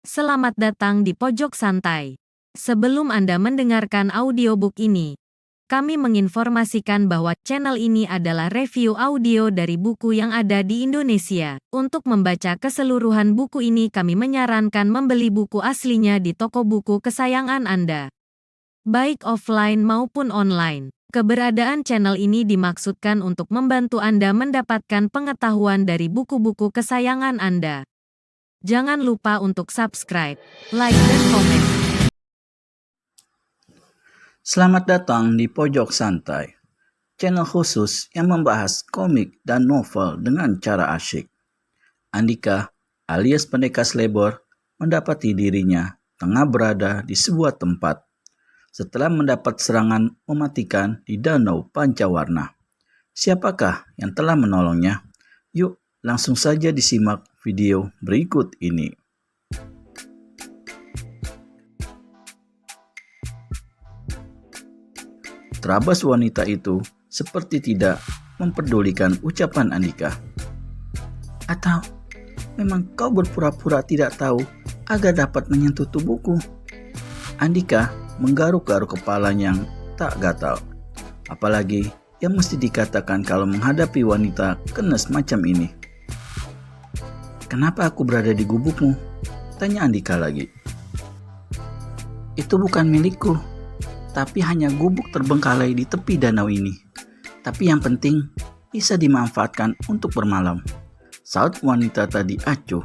Selamat datang di Pojok Santai. Sebelum Anda mendengarkan audiobook ini, kami menginformasikan bahwa channel ini adalah review audio dari buku yang ada di Indonesia. Untuk membaca keseluruhan buku ini, kami menyarankan membeli buku aslinya di toko buku kesayangan Anda, baik offline maupun online. Keberadaan channel ini dimaksudkan untuk membantu Anda mendapatkan pengetahuan dari buku-buku kesayangan Anda. Jangan lupa untuk subscribe, like, dan komen. Selamat datang di Pojok Santai, channel khusus yang membahas komik dan novel dengan cara asyik. Andika alias Pendekar Slebor mendapati dirinya tengah berada di sebuah tempat setelah mendapat serangan mematikan di Danau Pancawarna. Siapakah yang telah menolongnya? Yuk, langsung saja disimak video berikut ini. Terabas wanita itu seperti tidak memperdulikan ucapan Andika. Atau memang kau berpura-pura tidak tahu agar dapat menyentuh tubuhku? Andika menggaruk-garuk kepalanya yang tak gatal. Apalagi yang mesti dikatakan kalau menghadapi wanita kenes macam ini. Kenapa aku berada di gubukmu? Tanya Andika lagi. Itu bukan milikku, tapi hanya gubuk terbengkalai di tepi danau ini. Tapi yang penting bisa dimanfaatkan untuk bermalam. Saat wanita tadi acuh.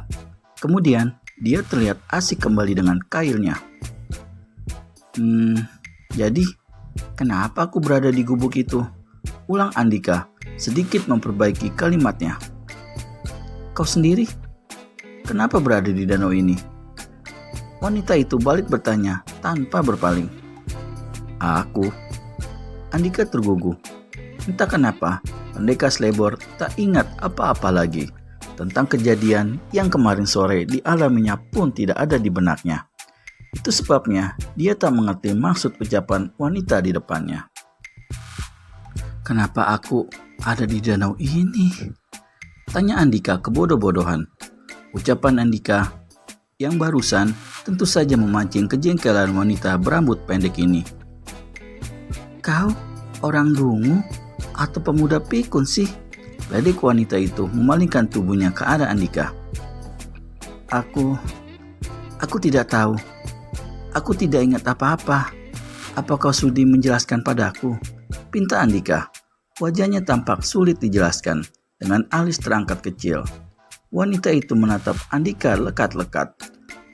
Kemudian dia terlihat asik kembali dengan kailnya. Jadi kenapa aku berada di gubuk itu? Ulang Andika sedikit memperbaiki kalimatnya. Kau sendiri? Kenapa berada di danau ini? Wanita itu balik bertanya tanpa berpaling. Aku? Andika terguguh. Entah kenapa, Pendekar Slebor tak ingat apa-apa lagi tentang kejadian yang kemarin sore dialaminya pun tidak ada di benaknya. Itu sebabnya dia tak mengerti maksud ucapan wanita di depannya. Kenapa aku ada di danau ini? Tanya Andika kebodoh-bodohan. Ucapan Andika yang barusan tentu saja memancing kejengkelan wanita berambut pendek ini. Kau orang dungu atau pemuda pikun sih? Ledek wanita itu memalingkan tubuhnya ke arah Andika. Aku tidak tahu. Aku tidak ingat apa-apa. Apa kau sudi menjelaskan padaku? Pinta Andika. Wajahnya tampak sulit dijelaskan dengan alis terangkat kecil. Wanita itu menatap Andika lekat-lekat.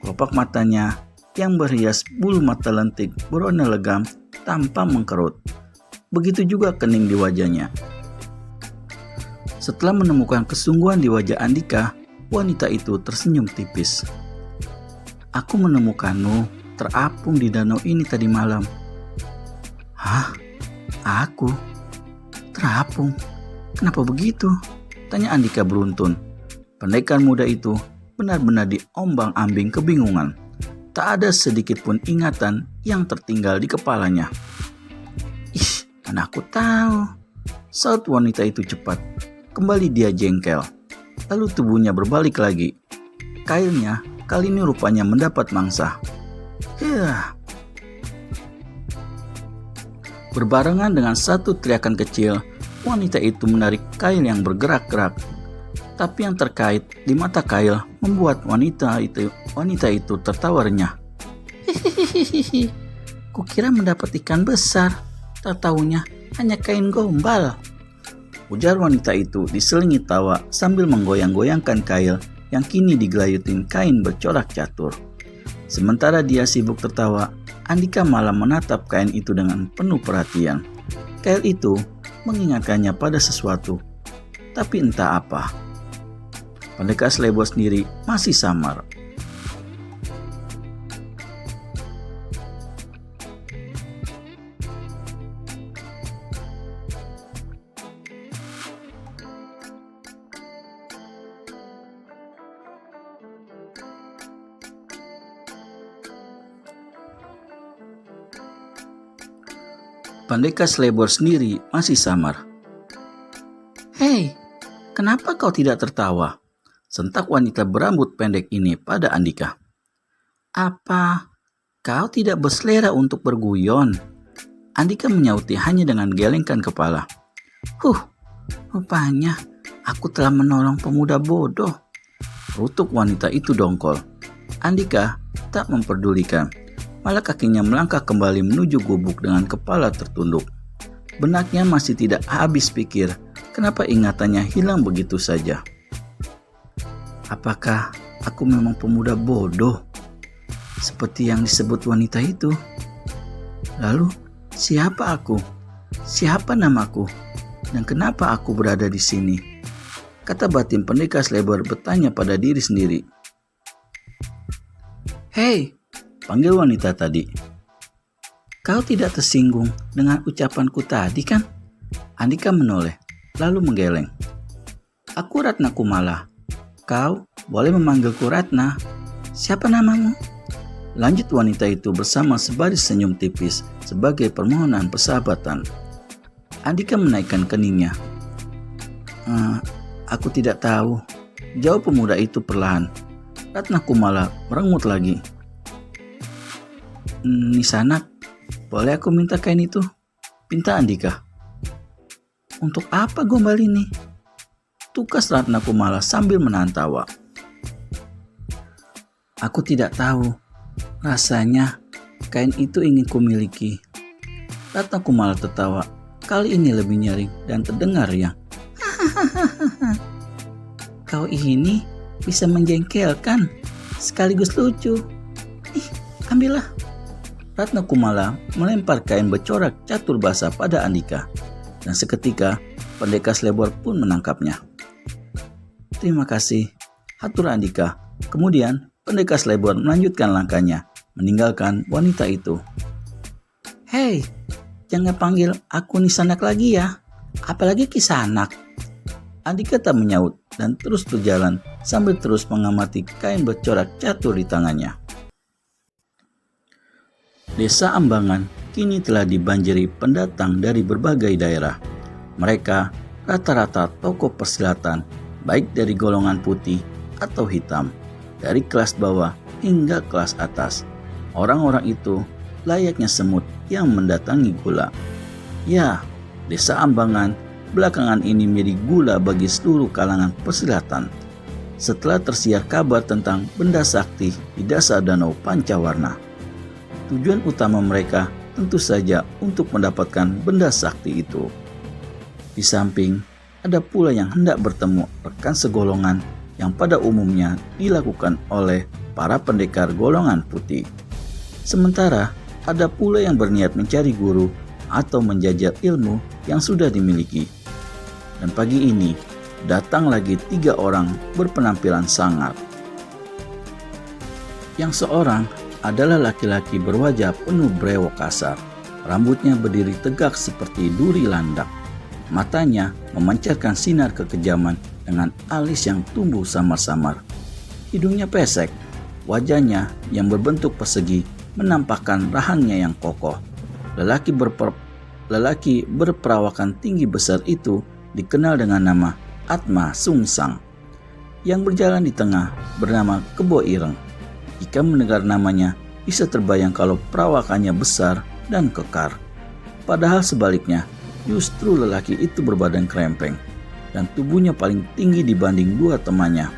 Kelopak matanya yang berhias bulu mata lentik berwarna legam tanpa mengkerut. Begitu juga kening di wajahnya. Setelah menemukan kesungguhan di wajah Andika, wanita itu tersenyum tipis. Aku menemukanmu terapung di danau ini tadi malam. Hah? Aku? Terapung? Kenapa begitu? Tanya Andika beruntun. Pendekar muda itu benar-benar diombang-ambing kebingungan. Tak ada sedikit pun ingatan yang tertinggal di kepalanya. Ih, mana aku tahu. Saut wanita itu cepat. Kembali dia jengkel. Lalu tubuhnya berbalik lagi. Kailnya kali ini rupanya mendapat mangsa. Berbarengan dengan satu teriakan kecil, wanita itu menarik kail yang bergerak-gerak. Tapi yang terkait di mata kail membuat wanita itu tertawa renyah. Hihihihi, kukira mendapat ikan besar, tak taunya hanya kain gombal. Ujar wanita itu diselingi tawa sambil menggoyang-goyangkan kail yang kini digelayutin kain bercorak catur. Sementara dia sibuk tertawa, Andika malah menatap kain itu dengan penuh perhatian. Kail itu mengingatkannya pada sesuatu, tapi entah apa. Pendekar Slebor sendiri masih samar. Pendekar Slebor sendiri masih samar. Hei, kenapa kau tidak tertawa? Sentak wanita berambut pendek ini pada Andika. Apa kau tidak berselera untuk berguyon? Andika menyauti hanya dengan gelengkan kepala. Rupanya aku telah menolong pemuda bodoh. Rutuk wanita itu dongkol. Andika tak memperdulikan. Malah kakinya melangkah kembali menuju gubuk dengan kepala tertunduk. Benaknya masih tidak habis pikir kenapa ingatannya hilang begitu saja. Apakah aku memang pemuda bodoh? Seperti yang disebut wanita itu. Lalu, siapa aku? Siapa namaku? Dan kenapa aku berada di sini? Kata batin pendekar selebar bertanya pada diri sendiri. Hei, panggil wanita tadi. Kau tidak tersinggung dengan ucapanku tadi kan? Andika menoleh, lalu menggeleng. Aku Ratna Kumala. Kau boleh memanggilku Ratna. Siapa namamu? Lanjut wanita itu bersama sebaris senyum tipis sebagai permohonan persahabatan. Andika menaikkan keningnya. Aku tidak tahu. Jawab pemuda itu perlahan. Ratna Kumala merengut lagi. Nisanak, boleh aku minta kain itu? Pinta Andika. Untuk apa gombal ini? Tukas Ratna Kumala sambil menahan tawa. Aku tidak tahu. Rasanya kain itu ingin kumiliki. Ratna Kumala tertawa. Kali ini lebih nyaring dan terdengar riang. Kau ini bisa menjengkelkan sekaligus lucu. Ambillah. Ratna Kumala melempar kain bercorak catur bahasa pada Andika. Dan seketika pendekar selebar pun menangkapnya. Terima kasih, hatur Andika. Kemudian pendekar selebar melanjutkan langkahnya, meninggalkan wanita itu. Hei, jangan panggil aku Nisanak lagi ya, apalagi Kisanak. Andika tak menyaut dan terus berjalan sambil terus mengamati kain bercorak catur di tangannya. Desa Ambangan kini telah dibanjiri pendatang dari berbagai daerah. Mereka rata-rata tokoh persilatan, baik dari golongan putih atau hitam, dari kelas bawah hingga kelas atas. Orang-orang itu layaknya semut yang mendatangi gula. Ya, Desa Ambangan belakangan ini menjadi gula bagi seluruh kalangan persilatan. Setelah tersiar kabar tentang benda sakti di dasar danau Pancawarna. Tujuan utama mereka tentu saja untuk mendapatkan benda sakti itu. Di samping, ada pula yang hendak bertemu rekan segolongan yang pada umumnya dilakukan oleh para pendekar golongan putih. Sementara, ada pula yang berniat mencari guru atau menjajal ilmu yang sudah dimiliki. Dan pagi ini, datang lagi 3 orang berpenampilan sangar. Yang seorang adalah laki-laki berwajah penuh brewok kasar. Rambutnya berdiri tegak seperti duri landak. Matanya memancarkan sinar kekejaman dengan alis yang tumbuh samar-samar. Hidungnya pesek, wajahnya yang berbentuk persegi menampakkan rahangnya yang kokoh. Lelaki berperawakan tinggi besar itu dikenal dengan nama Atma Sungsang. Yang berjalan di tengah bernama Kebo Ireng. Jika mendengar namanya, bisa terbayang kalau perawakannya besar dan kekar. Padahal sebaliknya, justru lelaki itu berbadan krempeng dan tubuhnya paling tinggi dibanding 2 temannya.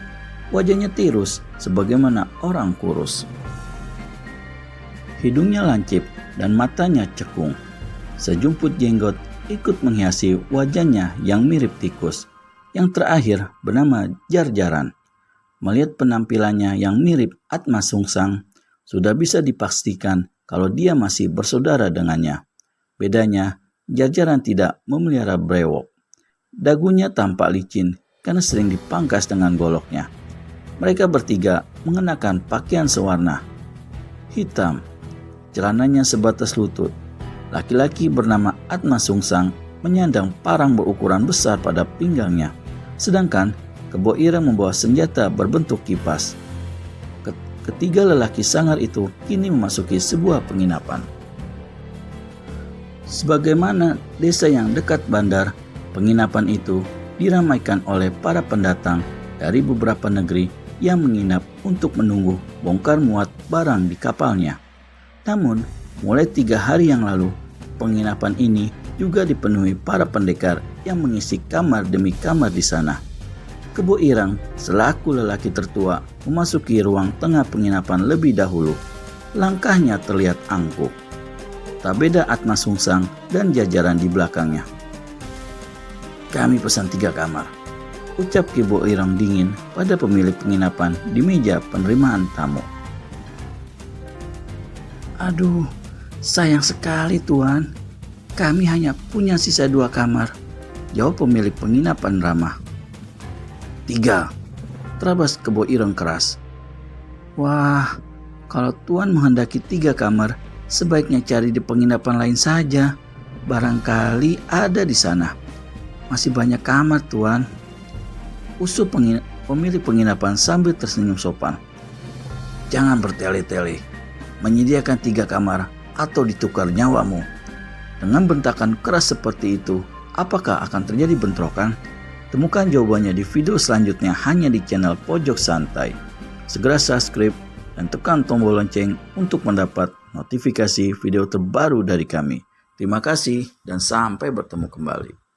Wajahnya tirus sebagaimana orang kurus. Hidungnya lancip dan matanya cekung. Sejumput jenggot ikut menghiasi wajahnya yang mirip tikus. Yang terakhir bernama Jarjaran. Melihat penampilannya yang mirip Atma Sungsang, sudah bisa dipastikan kalau dia masih bersaudara dengannya. Bedanya, Jarjaran tidak memelihara brewok. Dagunya tampak licin karena sering dipangkas dengan goloknya. Mereka bertiga mengenakan pakaian sewarna hitam. Celananya sebatas lutut. Laki-laki bernama Atma Sungsang menyandang parang berukuran besar pada pinggangnya. Sedangkan Kebo Ireng membawa senjata berbentuk kipas. Ketiga lelaki sangar itu kini memasuki sebuah penginapan. Sebagaimana desa yang dekat bandar, penginapan itu diramaikan oleh para pendatang dari beberapa negeri yang menginap untuk menunggu bongkar muat barang di kapalnya. Namun, mulai 3 hari yang lalu, penginapan ini juga dipenuhi para pendekar yang mengisi kamar demi kamar di sana. Kebo Irang selaku lelaki tertua memasuki ruang tengah penginapan lebih dahulu. Langkahnya terlihat angkuh. Tak beda Atma Sungsang dan jajaran di belakangnya. "Kami pesan 3 kamar," ucap Kebo Irang dingin pada pemilik penginapan di meja penerimaan tamu. "Aduh, sayang sekali tuan. Kami hanya punya sisa 2 kamar," jawab pemilik penginapan ramah. "3," terabas Kebo Irang keras. "Wah, kalau tuan menghendaki 3 kamar, sebaiknya cari di penginapan lain saja. Barangkali ada di sana. Masih banyak kamar, tuan," usul pemilik penginapan sambil tersenyum sopan. "Jangan bertele-tele. Menyediakan 3 kamar atau ditukar nyawamu." Dengan bentakan keras seperti itu, apakah akan terjadi bentrokan? Temukan jawabannya di video selanjutnya hanya di channel Pojok Santai. Segera subscribe dan tekan tombol lonceng untuk mendapat notifikasi video terbaru dari kami. Terima kasih dan sampai bertemu kembali.